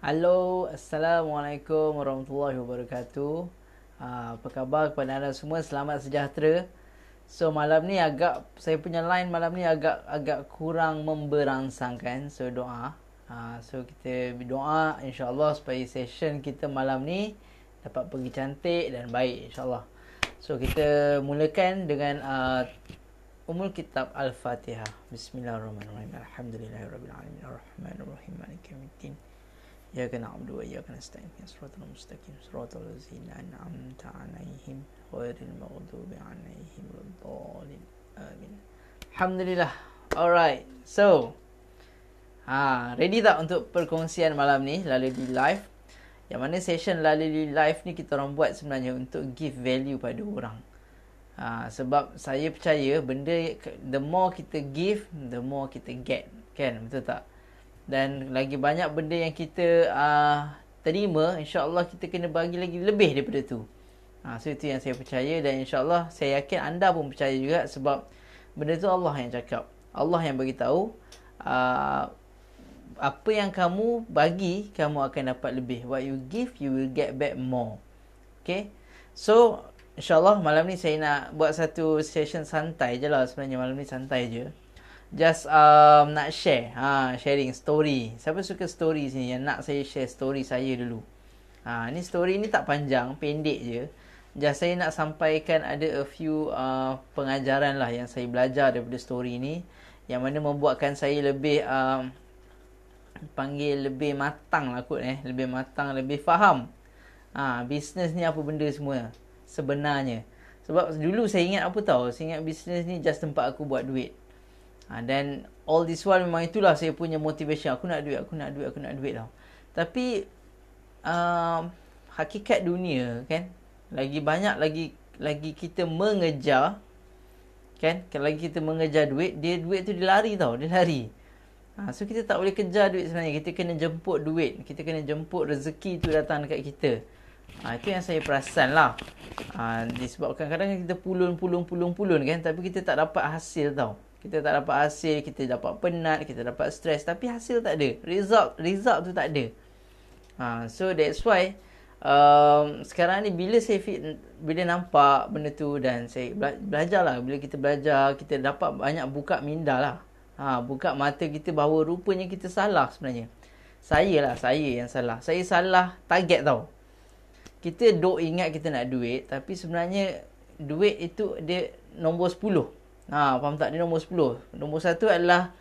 Halo, Assalamualaikum warahmatullahi wabarakatuh. Apa khabar kepada anda semua? Selamat sejahtera. So malam ni saya punya line malam ni agak kurang memberangsangkan. So doa. So kita berdoa insya-Allah supaya session kita malam ni dapat pergi cantik dan baik insya-Allah. So kita mulakan dengan Umul Kitab Al-Fatihah. Bismillahirrahmanirrahim. Alhamdulillahirabbil alamin. Arrahmanirrahim. Maliki yaumiddin. Iyyaka na'budu wa iyyaka nasta'in. Shiratal mustaqim. Shiratal ladzina an'amta 'alaihim ghairil maghdubi 'alaihim waladdallin. Amin. Alhamdulillah. Alright. So, ready tak untuk perkongsian malam ni Lalili Live? Yang mana session Lalili Live ni kita orang buat sebenarnya untuk give value pada orang. Sebab saya percaya benda the more kita give, the more kita get. Kan? Betul tak? Dan lagi banyak benda yang kita terima, insya-Allah kita kena bagi lagi lebih daripada tu. So itu yang saya percaya dan insya-Allah saya yakin anda pun percaya juga sebab benda tu Allah yang cakap. Allah yang bagi tahu apa yang kamu bagi, kamu akan dapat lebih. What you give, you will get back more. Okay? So, insya-Allah malam ni saya nak buat satu session santai je lah sebenarnya. Malam ni santai je. Just nak share sharing story. Siapa suka story sini yang nak saya share story saya dulu? Ni story ni tak panjang, pendek je. Just saya nak sampaikan ada a few pengajaran lah yang saya belajar daripada story ni, yang mana membuatkan saya lebih panggil lebih matang lah kot lebih matang, lebih faham bisnes ni apa benda semua sebenarnya. Sebab dulu saya ingat apa tahu, saya ingat bisnes ni just tempat aku buat duit. Dan all this while memang itulah saya punya motivation. Aku nak duit tau. Tapi hakikat dunia kan, lagi banyak lagi kita mengejar kan, lagi kita mengejar duit, duit tu dia lari tau, dia lari. So kita tak boleh kejar duit sebenarnya. Kita kena jemput duit, kita kena jemput rezeki tu datang dekat kita. Itu yang saya perasan lah. Disebabkan kadang-kadang kita pulun kan, tapi kita tak dapat hasil tau. Kita tak dapat hasil, kita dapat penat, kita dapat stres, tapi hasil tak ada. Result tu tak ada. So that's why sekarang ni bila nampak benda tu dan saya belajar lah. Bila kita belajar, kita dapat banyak buka minda lah. Buka mata kita bahawa rupanya kita salah sebenarnya. Saya yang salah. Saya salah target tau. Kita ingat kita nak duit, tapi sebenarnya duit itu dia nombor 10. Faham tak? Dia nombor 10. Nombor 1 adalah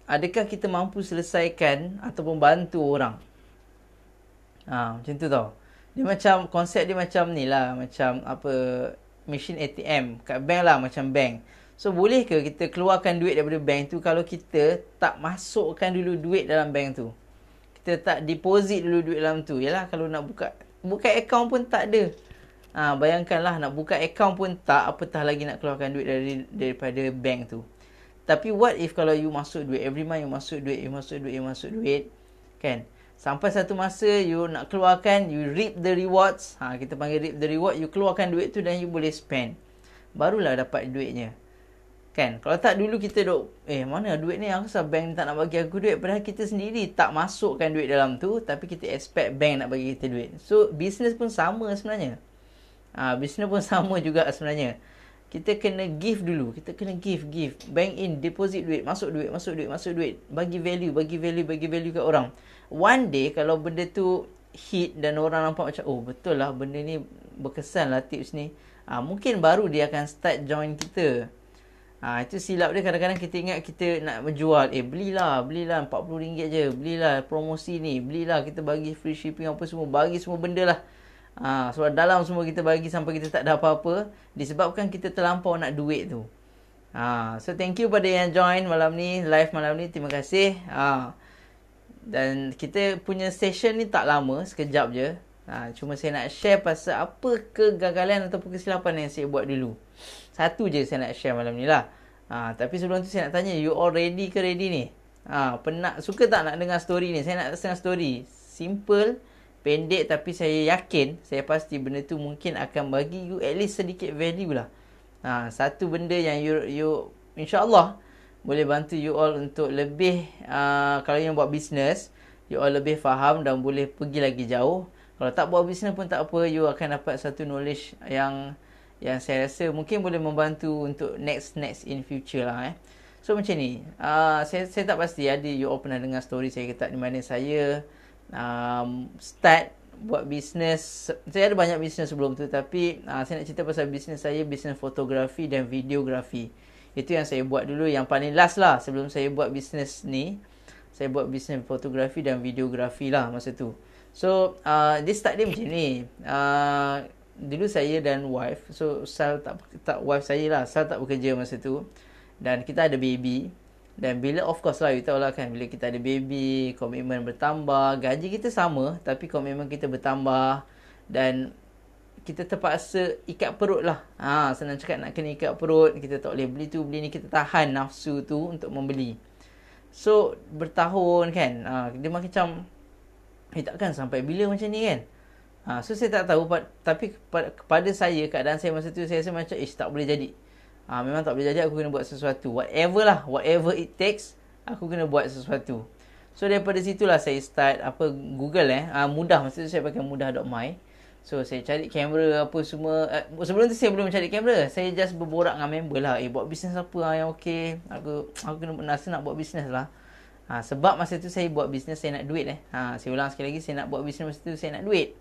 adakah kita mampu selesaikan ataupun bantu orang. Macam tu tau. Dia macam, konsep dia macam ni lah. Macam apa, mesin ATM kat bank lah, macam bank. So bolehkah kita keluarkan duit daripada bank tu kalau kita tak masukkan dulu duit dalam bank tu? Kita tak deposit dulu duit dalam tu. Yalah, kalau nak buka akaun pun tak ada. Bayangkanlah nak buka akaun pun tak, apatah lagi nak keluarkan duit daripada bank tu. Tapi what if kalau you masuk duit, every month you masuk duit, kan? Sampai satu masa you nak keluarkan, you reap the rewards. Kita panggil reap the reward, you keluarkan duit tu dan you boleh spend. Barulah dapat duitnya. Kan? Kalau tak dulu kita mana duit ni, asal bank tak nak bagi aku duit, padahal kita sendiri tak masukkan duit dalam tu, tapi kita expect bank nak bagi kita duit. So business pun sama sebenarnya. Bisnes pun sama juga sebenarnya. Kita kena give dulu. Kita kena give. Bank in, deposit duit, masuk duit. Bagi value kat orang. One day kalau benda tu hit dan orang nampak macam, oh betul lah benda ni berkesan lah tips ni. Mungkin baru dia akan start join kita. Itu silap dia. Kadang-kadang kita ingat kita nak menjual. Belilah RM40 je. Belilah promosi ni. Belilah, kita bagi free shipping apa semua. Bagi semua benda lah. Sebab dalam semua kita bagi sampai kita tak ada apa-apa, disebabkan kita terlampau nak duit tu. So thank you pada yang join malam ni, live malam ni. Terima kasih. Dan kita punya session ni tak lama, sekejap je. Cuma saya nak share pasal apa kegagalan ataupun kesilapan yang saya buat dulu. Satu je saya nak share malam ni lah. Tapi sebelum tu saya nak tanya, you all ready ke ready ni? Suka tak nak dengar story ni? Saya nak dengar story simple, pendek, tapi saya yakin, saya pasti benda tu mungkin akan bagi you at least sedikit value lah. Satu benda yang you insya-Allah boleh bantu you all untuk lebih kalau yang buat bisnes, you all lebih faham dan boleh pergi lagi jauh. Kalau tak buat bisnes pun tak apa, you akan dapat satu knowledge yang saya rasa mungkin boleh membantu untuk next in future lah. So macam ni, saya tak pasti ada you all pernah dengar story saya ke tak, di mana saya start buat bisnes. Saya ada banyak bisnes sebelum tu, tapi saya nak cerita pasal bisnes saya, bisnes fotografi dan videografi. Itu yang saya buat dulu, yang paling last lah sebelum saya buat bisnes ni. Saya buat bisnes fotografi dan videografi lah masa tu. So dia start dia macam ni. Dulu saya dan wife, so Sal tak wife saya lah, Sal tak bekerja masa tu, dan kita ada baby. Dan bila, of course lah, you tahu lah kan, bila kita ada baby, komitmen bertambah. Gaji kita sama, tapi komitmen kita bertambah. Dan kita terpaksa ikat perut lah. Senang cakap, nak kena ikat perut. Kita tak boleh beli tu, beli ni. Kita tahan nafsu tu untuk membeli. So, bertahun kan, dia macam, takkan sampai bila macam ni kan. So, saya tak tahu. Tapi kepada saya, keadaan saya masa tu, saya rasa macam, tak boleh jadi. Memang tak boleh jadi, aku kena buat sesuatu. Whatever it takes, aku kena buat sesuatu. So daripada situlah saya start Google Mudah, masa tu saya pakai mudah.my. So saya cari kamera apa semua. Sebelum tu saya belum cari kamera, saya just berborak dengan member lah, buat bisnes apa yang okey. Aku kena rasa nak buat bisnes lah. Sebab masa tu saya buat bisnes, saya nak duit saya ulang sekali lagi, saya nak buat bisnes masa tu, saya nak duit.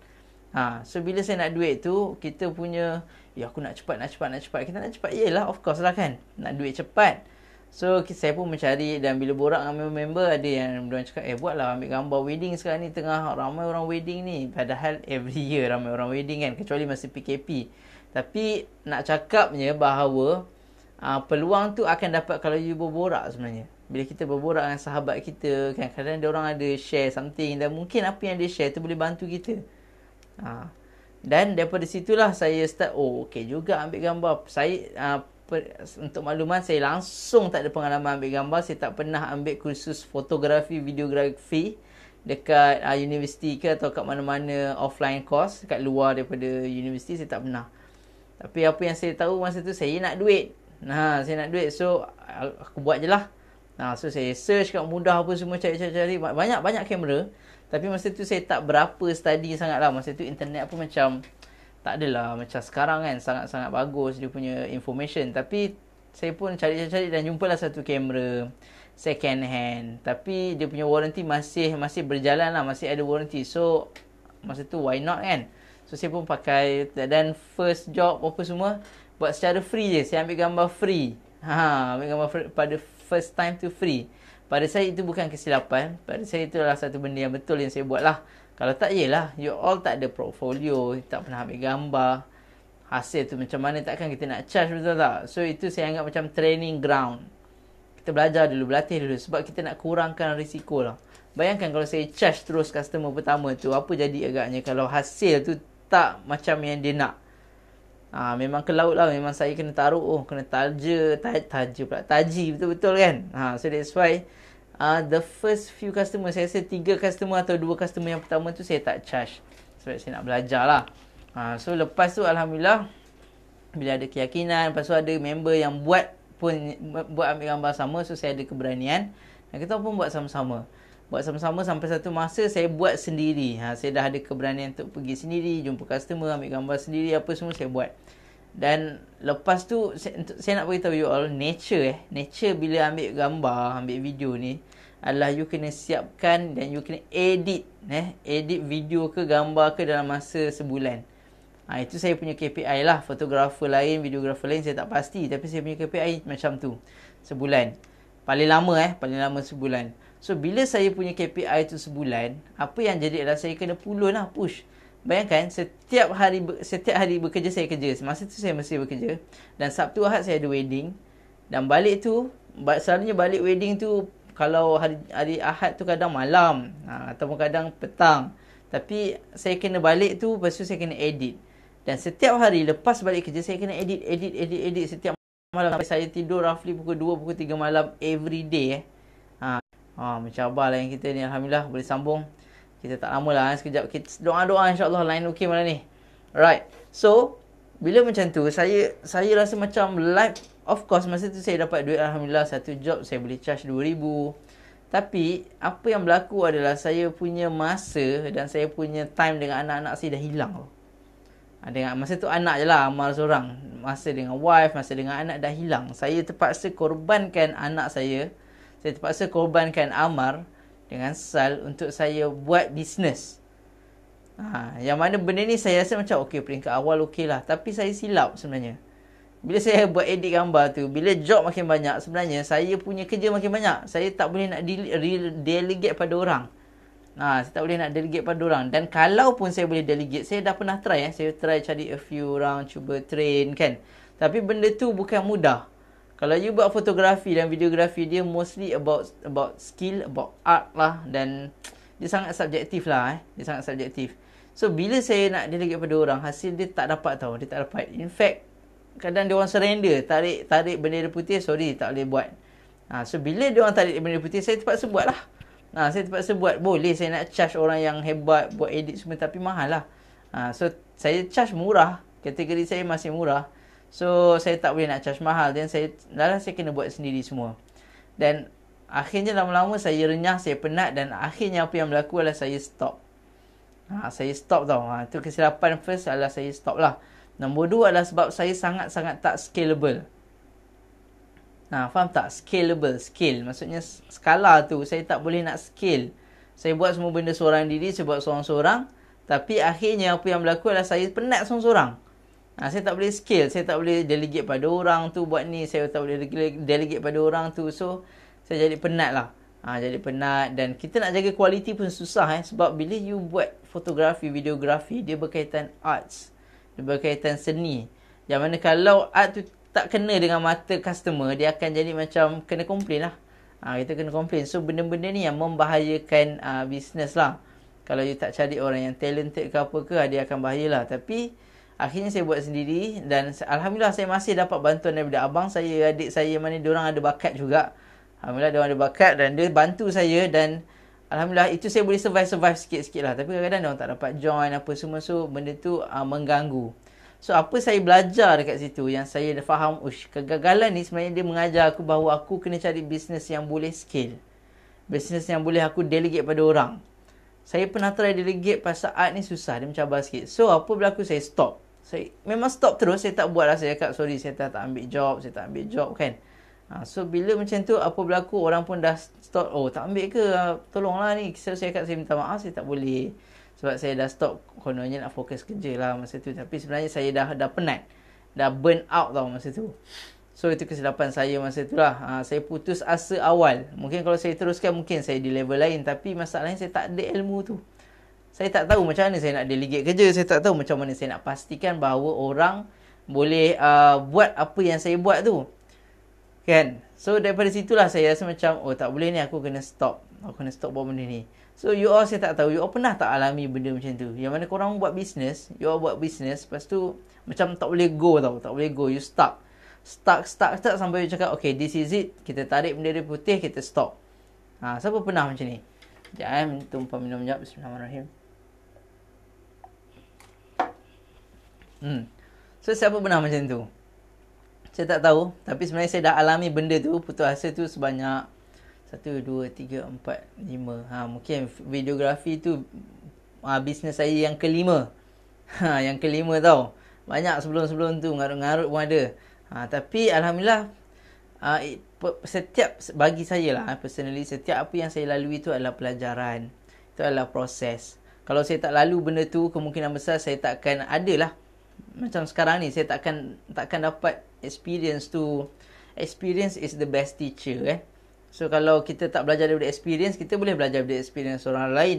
So bila saya nak duit tu, kita punya, aku nak cepat. Kita nak cepat, yelah, of course lah kan, nak duit cepat. So saya pun mencari, dan bila borak dengan member, ada yang diorang cakap, buatlah ambil gambar wedding sekarang ni, tengah ramai orang wedding ni. Padahal every year ramai orang wedding kan, kecuali masa PKP. Tapi nak cakapnya bahawa peluang tu akan dapat kalau you berborak sebenarnya. Bila kita berborak dengan sahabat kita kan, kadang diorang ada share something, dan mungkin apa yang dia share tu boleh bantu kita. Dan daripada situlah saya start, okey juga ambil gambar. Saya untuk makluman, saya langsung tak ada pengalaman ambil gambar. Saya tak pernah ambil kursus fotografi, videografi dekat universiti ke atau kat mana-mana offline course kat luar daripada universiti. Saya tak pernah. Tapi apa yang saya tahu masa tu, saya nak duit. Saya nak duit, so aku buat je lah. So saya search kat mudah apa semua, cari banyak kamera. Tapi masa tu saya tak berapa study sangat lah. Masa tu internet apa macam tak adalah macam sekarang kan, sangat-sangat bagus dia punya information. Tapi saya pun cari dan jumpalah satu kamera second hand. Tapi dia punya warranty masih berjalan lah, masih ada warranty. So masa tu why not kan. So saya pun pakai, dan first job apa semua buat secara free je. Saya ambil gambar free. Ambil gambar free, pada first time tu free. Pada saya itu bukan kesilapan. Pada saya itu adalah satu benda yang betul yang saya buat lah. Kalau tak, yelah, you all tak ada portfolio, tak pernah ambil gambar, hasil tu macam mana, takkan kita nak charge, betul tak? So itu saya anggap macam training ground. Kita belajar dulu, berlatih dulu, sebab kita nak kurangkan risiko lah. Bayangkan kalau saya charge terus customer pertama tu, apa jadi agaknya kalau hasil tu tak macam yang dia nak. Memang ke laut lah. Memang saya kena taruh, kena taji betul-betul kan. So that's why the first few customer, saya rasa 3 customer atau 2 customer yang pertama tu saya tak charge, sebab saya nak belajar lah. So lepas tu Alhamdulillah, bila ada keyakinan, lepas tu ada member yang buat ambil gambar sama, so saya ada keberanian, dan kita pun buat sama-sama sampai satu masa saya buat sendiri. Saya dah ada keberanian untuk pergi sendiri, jumpa customer, ambil gambar sendiri, apa semua saya buat. Dan lepas tu saya nak beritahu you all, nature bila ambil gambar, ambil video ni adalah you kena siapkan dan you kena edit video ke gambar ke dalam masa sebulan. Itu saya punya KPI lah. Fotografer lain, videografer lain saya tak pasti, tapi saya punya KPI macam tu, sebulan. Paling lama sebulan. So bila saya punya KPI tu sebulan, apa yang jadi adalah saya kena push. Bayangkan setiap hari bekerja, saya kerja. Masa tu saya masih bekerja, dan Sabtu Ahad saya ada wedding. Dan balik tu, selalunya balik wedding tu, kalau hari Ahad tu kadang malam, ataupun kadang petang. Tapi saya kena balik tu, lepas tu saya kena edit. Dan setiap hari lepas balik kerja, saya kena edit setiap malam. Sampai saya tidur roughly pukul 2, pukul 3 malam every day. Mencabar lah yang kita ni. Alhamdulillah boleh sambung. Kita tak lama lah, sekejap kita doa-doa, insyaAllah line okey malam ni. Alright, so bila macam tu, saya rasa macam life. Of course masa tu saya dapat duit, Alhamdulillah. Satu job saya boleh charge 2,000. Tapi apa yang berlaku adalah saya punya masa dan saya punya time dengan anak-anak saya dah hilang. Dengan masa tu anak je lah, amal seorang. Masa dengan wife, masa dengan anak dah hilang. Saya terpaksa korbankan anak saya. Saya terpaksa korbankan Amar dengan Sal untuk saya buat bisnes. Yang mana benda ni saya rasa macam okey, peringkat awal okey lah. Tapi saya silap sebenarnya. Bila saya buat edit gambar tu, bila job makin banyak, sebenarnya saya punya kerja makin banyak. Saya tak boleh nak delegate pada orang. Saya tak boleh nak delegate pada orang. Dan kalau pun saya boleh delegate, saya dah pernah try. Saya try cari a few orang, cuba train kan. Tapi benda tu bukan mudah. Kalau you buat fotografi dan videografi, dia mostly about skill, about art lah. Dan dia sangat subjektif lah. Dia sangat subjektif. So, bila saya nak delegate pada orang, hasil dia tak dapat tau. Dia tak dapat. In fact, kadang dia orang surrender. Tarik bendera putih, sorry, tak boleh buat. So, bila dia orang tarik bendera putih, saya terpaksa buat lah. Saya terpaksa buat. Boleh saya nak charge orang yang hebat, buat edit semua, tapi mahal lah. So, saya charge murah. Kategori saya masih murah. So, saya tak boleh nak charge mahal. Dan saya kena buat sendiri semua. Dan akhirnya lama-lama saya renyah, saya penat. Dan akhirnya apa yang berlaku adalah saya stop. Saya stop tau. Itu kesilapan first adalah saya stop lah. Nombor 2 adalah sebab saya sangat-sangat tak scalable. Faham tak? Scalable. Scale. Maksudnya skala tu saya tak boleh nak scale. Saya buat semua benda seorang diri. Saya buat seorang-seorang. Tapi akhirnya apa yang berlaku adalah saya penat seorang-seorang. Saya tak boleh scale. Saya tak boleh delegate pada orang tu buat ni. Saya tak boleh delegate pada orang tu. So, saya jadi penat lah. Jadi penat. Dan kita nak jaga kualiti pun susah. Sebab bila you buat fotografi, videografi, dia berkaitan arts. Dia berkaitan seni. Yang mana kalau art tu tak kena dengan mata customer, dia akan jadi macam kena komplain lah. Kita kena komplain. So, benda-benda ni yang membahayakan bisnes lah. Kalau you tak cari orang yang talented ke apa ke, dia akan bahayalah. Tapi, akhirnya saya buat sendiri. Dan Alhamdulillah saya masih dapat bantuan daripada abang saya, adik saya, mana diorang ada bakat juga. Alhamdulillah diorang ada bakat dan dia bantu saya. Dan Alhamdulillah itu saya boleh survive sikit-sikit lah. Tapi kadang-kadang diorang tak dapat join apa semua. So, benda tu mengganggu. So, apa saya belajar dekat situ yang saya dah faham, kegagalan ni sebenarnya dia mengajar aku bahawa aku kena cari bisnes yang boleh scale. Bisnes yang boleh aku delegate pada orang. Saya pernah try delegate pasal art ni susah, dia mencabar sikit. So, apa berlaku? Saya stop. Saya memang stop terus, saya tak buat lah. Saya cakap, sorry, saya tak ambil job, kan. So, bila macam tu, apa berlaku? Orang pun dah stop. Oh, tak ambil ke? Tolonglah ni. So, saya cakap, saya minta maaf, saya tak boleh. Sebab saya dah stop, kononnya nak fokus kerja lah masa tu. Tapi sebenarnya saya dah penat. Dah burn out tau masa tu. So, itu kesilapan saya masa tu lah. Saya putus asa awal. Mungkin kalau saya teruskan, mungkin saya di level lain. Tapi masalahnya saya tak ada ilmu tu. Saya tak tahu macam mana saya nak delegate kerja. Saya tak tahu macam mana saya nak pastikan bahawa orang boleh buat apa yang saya buat tu. Kan? So, daripada situlah saya rasa macam, oh tak boleh ni, aku kena stop. Aku kena stop buat benda ni. So, you all saya tak tahu. You all pernah tak alami benda macam tu? Yang mana korang buat bisnes, you all buat bisnes, lepas tu macam tak boleh go tau. Tak boleh go. You stuck sampai you cakap, okay, this is it. Kita tarik bendera putih, kita stop. Siapa pernah macam ni? Sekejap tumpah minum sekejap. Bismillahirrahmanirrahim. So, siapa pernah macam tu? Saya tak tahu. Tapi sebenarnya saya dah alami benda tu. Putus asa tu sebanyak 1, 2, 3, 4, 5. Mungkin videografi tu bisnes saya yang kelima. Yang kelima tau. Banyak sebelum-sebelum tu. Ngarut-ngarut pun ada. Tapi Alhamdulillah, setiap, bagi saya lah, personally, setiap apa yang saya lalui tu adalah pelajaran. Itu adalah proses. Kalau saya tak lalu benda tu, kemungkinan besar saya takkan ada lah. Macam sekarang ni, saya takkan dapat experience tu. Experience is the best teacher. So, kalau kita tak belajar daripada experience, kita boleh belajar daripada experience orang lain.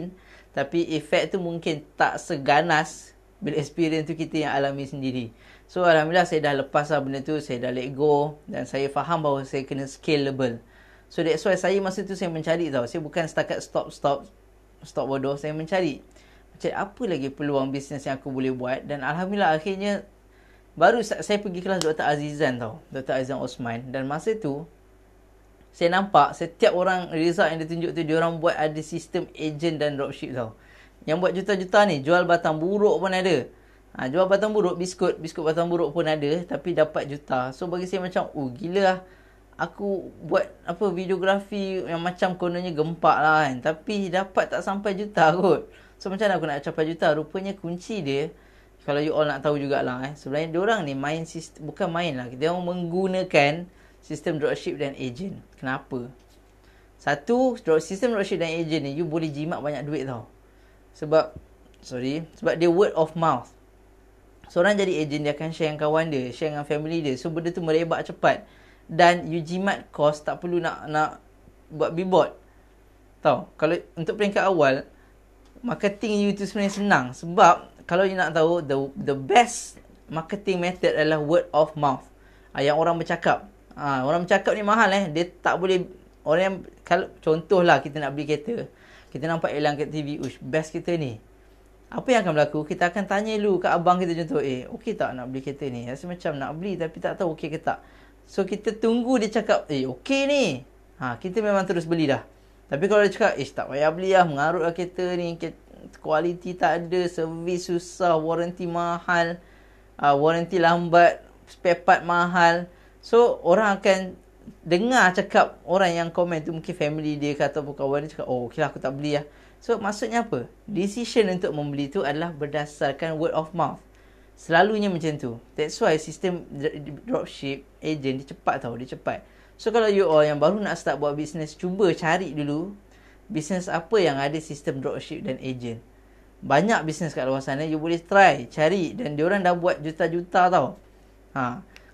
Tapi, efek tu mungkin tak seganas bila experience tu kita yang alami sendiri. So, Alhamdulillah saya dah lepas lah benda tu. Saya dah let go. Dan saya faham bahawa saya kena scalable. So, that's why saya masa tu saya mencari tau. Saya bukan setakat stop bodoh. Saya mencari apa lagi peluang bisnes yang aku boleh buat. Dan Alhamdulillah akhirnya baru saya pergi kelas Dr. Azizan tau. Dr. Azizan Osman. Dan masa tu saya nampak setiap orang result yang ditunjuk tu, diorang buat ada sistem agent dan dropship tau. Yang buat juta-juta ni, jual batang buruk pun ada. Jual batang buruk, biskut batang buruk pun ada. Tapi dapat juta. So bagi saya macam, gila lah. aku buat apa videografi yang macam kononnya gempak lah kan, tapi dapat tak sampai juta kot. So macam mana aku nak capai juta? Rupanya kunci dia, kalau you all nak tahu jugalah sebenarnya diorang ni main sistem, bukan main lah, dia orang menggunakan sistem dropship dan agent. Kenapa? Satu, sistem dropship dan agent ni you boleh jimat banyak duit tau. Sebab dia word of mouth. Seorang jadi agent, dia akan share dengan kawan dia, share dengan family dia. So benda tu merebak cepat. Dan you jimat cost, tak perlu nak buat billboard. Tahu? Kalau untuk peringkat awal, marketing you tu sebenarnya senang. Sebab kalau you nak tahu, the best marketing method adalah word of mouth. Yang orang bercakap. Orang bercakap ni mahal dia tak boleh. Orang yang, kalau contohlah kita nak beli kereta, kita nampak iklan kat TV, best kereta ni. Apa yang akan berlaku? Kita akan tanya dulu kat abang kita contoh, okey tak nak beli kereta ni? Rasa macam nak beli tapi tak tahu okey ke tak. So kita tunggu dia cakap, okey ni. Kita memang terus beli dah. Tapi kalau dia cakap, tak payah beli lah, mengarut lah kereta ni, kualiti tak ada, servis susah, warranty mahal, warranty lambat, spare part mahal. So orang akan dengar cakap orang yang komen tu, mungkin family dia ke ataupun kawan dia cakap, okey lah aku tak beli lah. So maksudnya apa? Decision untuk membeli tu adalah berdasarkan word of mouth. Selalunya macam tu. That's why sistem dropship agent dia cepat tau, dia cepat. So kalau you all yang baru nak start buat bisnes, cuba cari dulu bisnes apa yang ada sistem dropship dan agent. Banyak bisnes kat luar sana, you boleh try, cari, dan diorang dah buat juta-juta tau.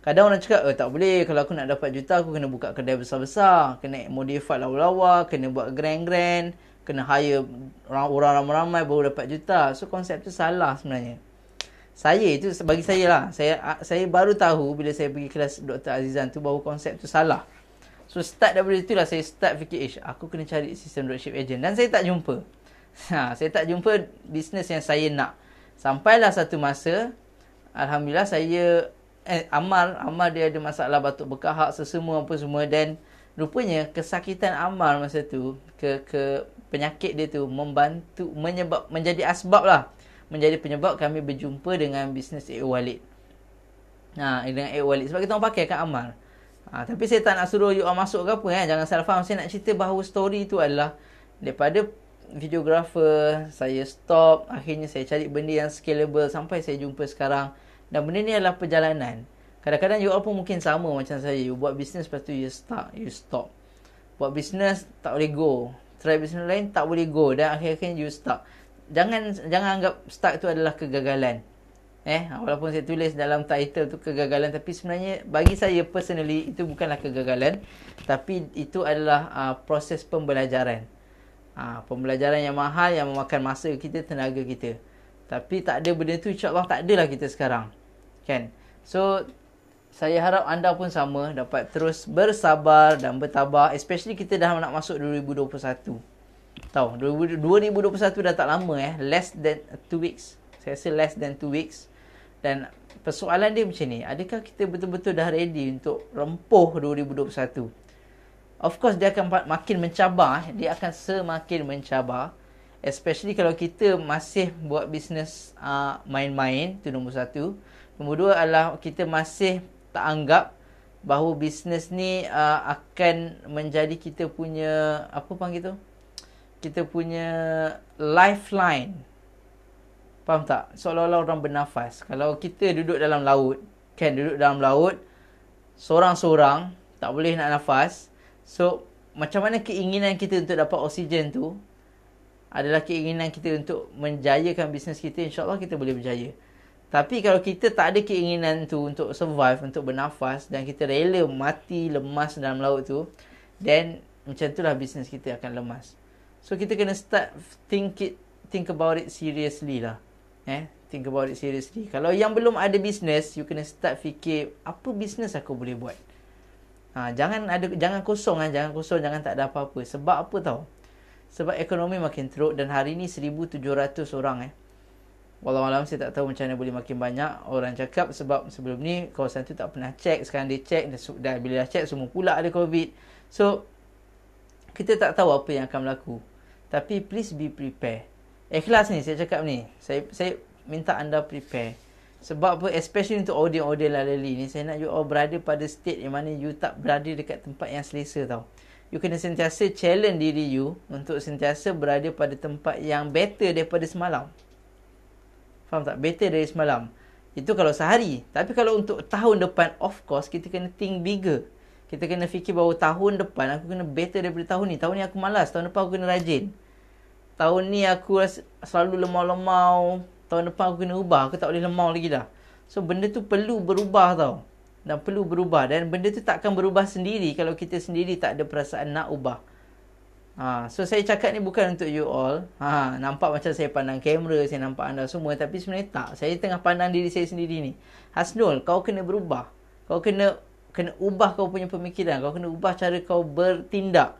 Kadang orang cakap, tak boleh, kalau aku nak dapat juta, aku kena buka kedai besar-besar, kena modify lawa-lawa, kena buat grand-grand, kena hire orang ramai-ramai baru dapat juta. So konsep tu salah sebenarnya. Bagi saya lah, saya baru tahu bila saya pergi kelas Dr. Azizan tu, bahawa konsep tu salah. So start daripada itulah saya start fikir, aku kena cari sistem dropship agent. Dan saya tak jumpa. Saya tak jumpa bisnes yang saya nak. Sampailah satu masa, alhamdulillah saya Ammar dia ada masalah batuk berkahak sesemua apa semua, dan rupanya kesakitan Ammar masa tu, ke penyakit dia tu membantu, menjadi asbab lah, menjadi penyebab kami berjumpa dengan bisnes A-Wallet. Dengan A-Wallet, sebab kita orang pakai kat Ammar. Tapi saya tak nak suruh you all masuk ke apa, jangan salah faham. Saya nak cerita bahawa story tu adalah daripada videographer, saya stop, akhirnya saya cari benda yang scalable sampai saya jumpa sekarang. Dan benda ni adalah perjalanan. Kadang-kadang you all pun mungkin sama macam saya. You buat bisnes, lepas tu you stop. Buat bisnes tak boleh go, try bisnes lain tak boleh go, dan akhir-akhirnya you stuck. Jangan anggap stuck tu adalah kegagalan. Walaupun saya tulis dalam title tu kegagalan, tapi sebenarnya bagi saya personally itu bukanlah kegagalan, tapi itu adalah proses pembelajaran. Pembelajaran yang mahal, yang memakan masa kita, tenaga kita. Tapi tak ada benda tu, insyaAllah tak adalah kita sekarang, kan? So saya harap anda pun sama, dapat terus bersabar dan bertabah. Especially kita dah nak masuk 2021. Tahu, 2021 dah tak lama less than 2 weeks. Saya rasa less than 2 weeks. Dan persoalan dia macam ni, adakah kita betul-betul dah ready untuk rempuh 2021? Of course dia akan makin mencabar, dia akan semakin mencabar. Especially kalau kita masih buat bisnes main-main, tu nombor satu. Nombor dua adalah kita masih tak anggap bahawa bisnes ni akan menjadi kita punya, apa panggil tu? Kita punya lifeline. Faham tak? Seolah-olah orang bernafas. Kalau kita duduk dalam laut, sorang-sorang, tak boleh nak nafas. So, macam mana keinginan kita untuk dapat oksigen tu adalah keinginan kita untuk menjayakan bisnes kita, insyaAllah kita boleh berjaya. Tapi kalau kita tak ada keinginan tu untuk survive, untuk bernafas, dan kita rela mati lemas dalam laut tu, then macam itulah bisnes kita akan lemas. So kita kena start think about it seriously lah. Think about it seriously. Kalau yang belum ada bisnes, you kena start fikir, apa bisnes aku boleh buat? Jangan kosong, jangan tak ada apa-apa. Sebab apa tahu? Sebab ekonomi makin teruk, dan hari ni 1,700 orang Wallahualam, saya tak tahu macam mana boleh makin banyak. Orang cakap sebab sebelum ni kawasan tu tak pernah check, sekarang dia check, dan bila dah check semua pula ada COVID. So kita tak tahu apa yang akan berlaku. Tapi please be prepare. Ikhlas ni saya cakap ni, saya minta anda prepare. Sebab apa? Especially untuk audience lalali ni, saya nak you all berada pada state yang mana you tak berada dekat tempat yang selesa tau. You kena sentiasa challenge diri you untuk sentiasa berada pada tempat yang better daripada semalam. Faham tak? Better dari semalam. Itu kalau sehari. Tapi kalau untuk tahun depan, of course, kita kena think bigger. Kita kena fikir bahawa tahun depan aku kena better daripada tahun ni. Tahun ni aku malas. Tahun depan aku kena rajin. Tahun ni aku selalu lemau-lemau. Tahun depan aku kena ubah. Aku tak boleh lemau lagi dah. So, benda tu perlu berubah tau. Dan perlu berubah. Dan benda tu tak akan berubah sendiri kalau kita sendiri tak ada perasaan nak ubah. So, saya cakap ni bukan untuk you all. Nampak macam saya pandang kamera, saya nampak anda semua. Tapi sebenarnya tak. Saya tengah pandang diri saya sendiri ni. Hasnul, kau kena berubah. Kau kena ubah kau punya pemikiran. Kau kena ubah cara kau bertindak.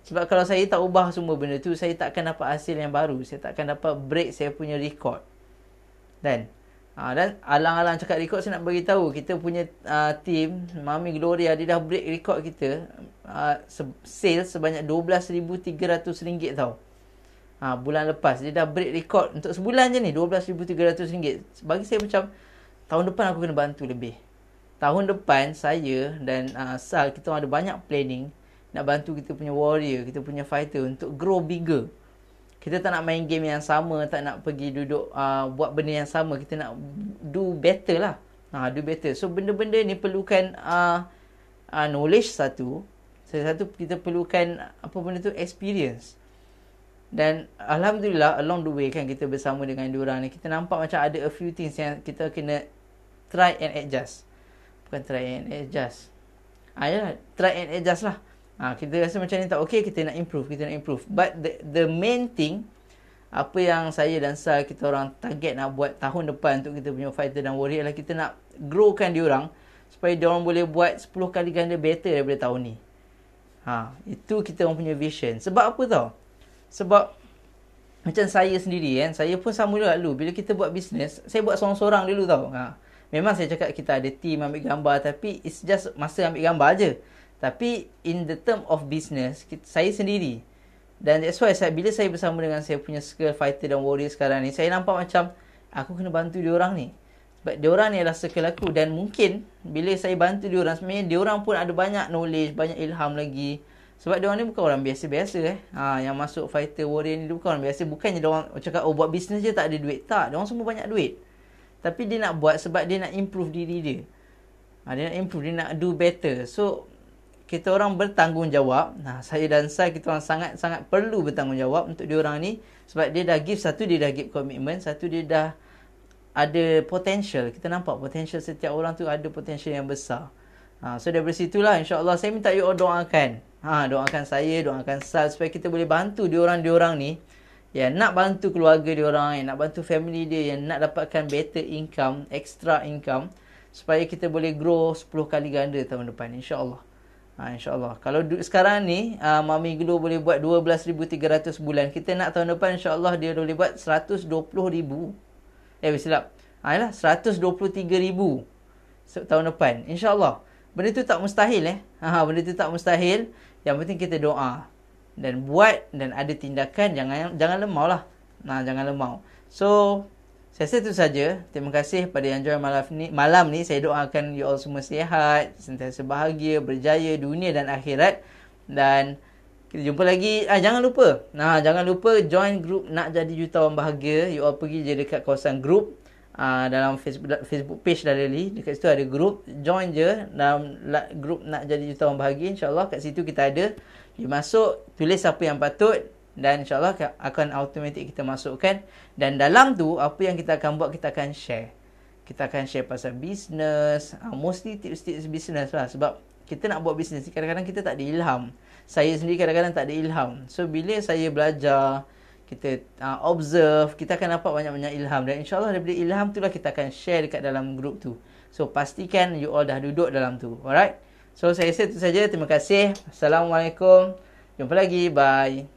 Sebab kalau saya tak ubah semua benda tu, saya tak akan dapat hasil yang baru. Saya tak akan dapat break saya punya record. Dan alang-alang cakap record, saya nak bagi tahu kita punya team Mami Gloria, dia dah break record kita sales sebanyak RM12,300 tau. Bulan lepas dia dah break record untuk sebulan je ni RM12,300. Bagi saya macam tahun depan aku kena bantu lebih. Tahun depan saya dan Sal, kita ada banyak planning nak bantu kita punya warrior, kita punya fighter untuk grow bigger. Kita tak nak main game yang sama, tak nak pergi duduk buat benda yang sama. Kita nak do better lah. Do better. So, benda-benda ni perlukan knowledge satu. Satu, kita perlukan apa benda tu? Experience. Dan Alhamdulillah, along the way kan kita bersama dengan diorang ni, kita nampak macam ada a few things yang kita kena try and adjust. Bukan try and adjust. Yalah, try and adjust lah. Kita rasa macam ni tak okay, kita nak improve. But the main thing, apa yang saya dan Sal, kita orang target nak buat tahun depan untuk kita punya fighter dan warrior adalah kita nak growkan diorang supaya diorang boleh buat 10 kali ganda better daripada tahun ni. Itu kita orang punya vision. Sebab apa tau? Sebab macam saya sendiri kan, saya pun sama juga dulu. Bila kita buat bisnes, saya buat seorang-seorang dulu tau. Memang saya cakap kita ada team ambil gambar, tapi it's just masa ambil gambar je. Tapi in the term of business, saya sendiri. Dan that's why bila saya bersama dengan saya punya circle fighter dan warrior sekarang ni, saya nampak macam aku kena bantu diorang ni. Sebab diorang ni adalah circle aku. Dan mungkin bila saya bantu diorang, sebenarnya diorang pun ada banyak knowledge, banyak ilham lagi. Sebab diorang ni bukan orang biasa-biasa yang masuk fighter warrior ni bukan orang biasa. Bukannya diorang cakap buat bisnes je tak ada duit. Tak, diorang semua banyak duit. Tapi dia nak buat sebab dia nak improve diri dia. Dia nak improve, dia nak do better. So, kita orang bertanggungjawab. Saya dan Sai, kita orang sangat-sangat perlu bertanggungjawab untuk diorang ni. Sebab dia dah give, satu dia dah give commitment, satu dia dah ada potential. Kita nampak potential setiap orang tu ada potential yang besar. So daripada situlah, insyaAllah saya minta you all doakan. Doakan saya, doakan Sal supaya kita boleh bantu diorang ni yang nak bantu keluarga diorang, yang nak bantu family dia, yang nak dapatkan better income, extra income, supaya kita boleh grow 10 kali ganda tahun depan, insyaAllah. InsyaAllah. Kalau sekarang ni Mami Glow boleh buat 12,300 bulan, kita nak tahun depan insyaAllah dia boleh buat 120,000. Silap. Yalah, 123,000 tahun depan, insyaAllah. Benda tu tak mustahil benda tu tak mustahil. Yang penting kita doa dan buat dan ada tindakan. Jangan lemau lah. Jangan lemau. So, saya rasa itu saja. Terima kasih pada yang join malam ni. Saya doakan you all semua sihat, sentiasa bahagia, berjaya dunia dan akhirat. Dan kita jumpa lagi. Jangan lupa join group Nak Jadi Jutawan Bahagia. You all pergi je dekat kawasan group dalam Facebook page Lalali. Dekat situ ada group. Join je dalam group Nak Jadi Jutawan Bahagia. InsyaAllah kat situ kita ada. You masuk, tulis apa yang patut. Dan insyaAllah akan automatik kita masukkan. Dan dalam tu, apa yang kita akan buat, kita akan share. Kita akan share pasal bisnes. Mostly tips-tips bisnes lah. Sebab kita nak buat bisnes ni, kadang-kadang kita tak ada ilham. Saya sendiri kadang-kadang tak ada ilham. So, bila saya belajar, kita observe, kita akan dapat banyak-banyak ilham. Dan insyaAllah daripada ilham tu lah kita akan share dekat dalam group tu. So, pastikan you all dah duduk dalam tu. Alright? So, saya rasa itu saja. Terima kasih. Assalamualaikum. Jumpa lagi. Bye.